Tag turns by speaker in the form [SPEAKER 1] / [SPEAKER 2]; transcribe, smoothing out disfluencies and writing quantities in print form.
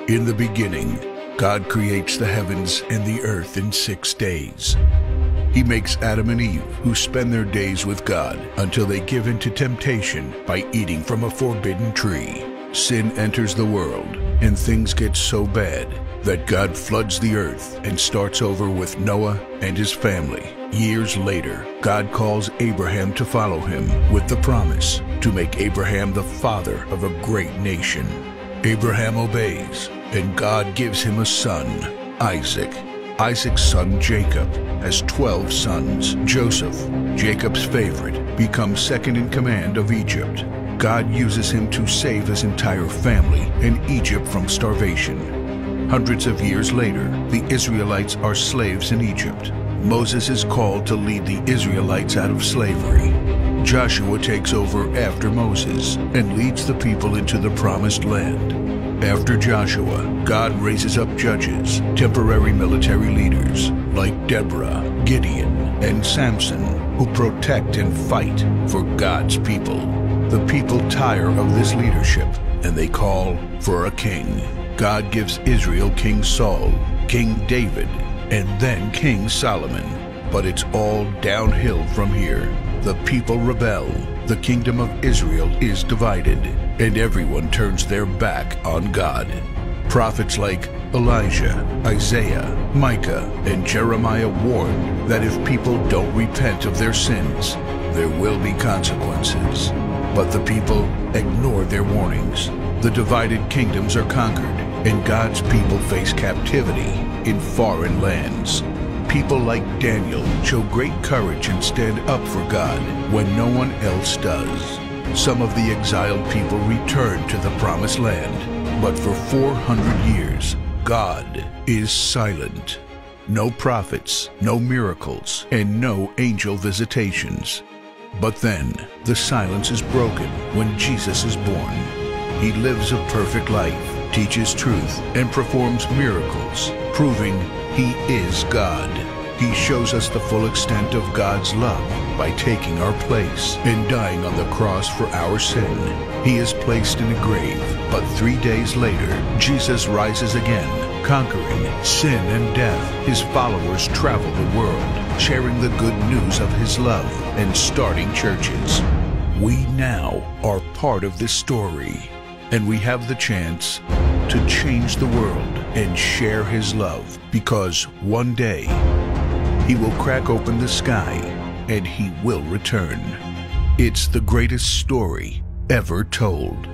[SPEAKER 1] In the beginning, God creates the heavens and the earth in 6 days. He makes Adam and Eve, who spend their days with God until they give in to temptation by eating from a forbidden tree. Sin enters the world, and things get so bad that God floods the earth and starts over with Noah and his family. Years later, God calls Abraham to follow him with the promise to make Abraham the father of a great nation. Abraham obeys, and God gives him a son, Isaac. Isaac's son Jacob has 12 sons. Joseph, Jacob's favorite, becomes second in command of Egypt. God uses him to save his entire family and Egypt from starvation. Hundreds of years later, the Israelites are slaves in Egypt. Moses is called to lead the Israelites out of slavery. Joshua takes over after Moses and leads the people into the promised land. After Joshua, God raises up judges, temporary military leaders like Deborah, Gideon, and Samson, who protect and fight for God's people. The people tire of this leadership, and they call for a king. God gives Israel King Saul, King David, and then King Solomon. But it's all downhill from here. The people rebel. The kingdom of Israel is divided, and everyone turns their back on God. Prophets like Elijah, Isaiah, Micah, and Jeremiah warn that if people don't repent of their sins, there will be consequences. But the people ignore their warnings. The divided kingdoms are conquered, and God's people face captivity in foreign lands. People like Daniel show great courage and stand up for God when no one else does. Some of the exiled people return to the promised land, but for 400 years, God is silent. No prophets, no miracles, and no angel visitations. But then, the silence is broken when Jesus is born. He lives a perfect life, teaches truth, and performs miracles, proving He is God. He shows us the full extent of God's love by taking our place and dying on the cross for our sin. He is placed in a grave, but 3 days later, Jesus rises again, conquering sin and death. His followers travel the world, sharing the good news of His love and starting churches. We now are part of this story, and we have the chance to change the world and share His love, because one day He will crack open the sky and He will return. It's the greatest story ever told.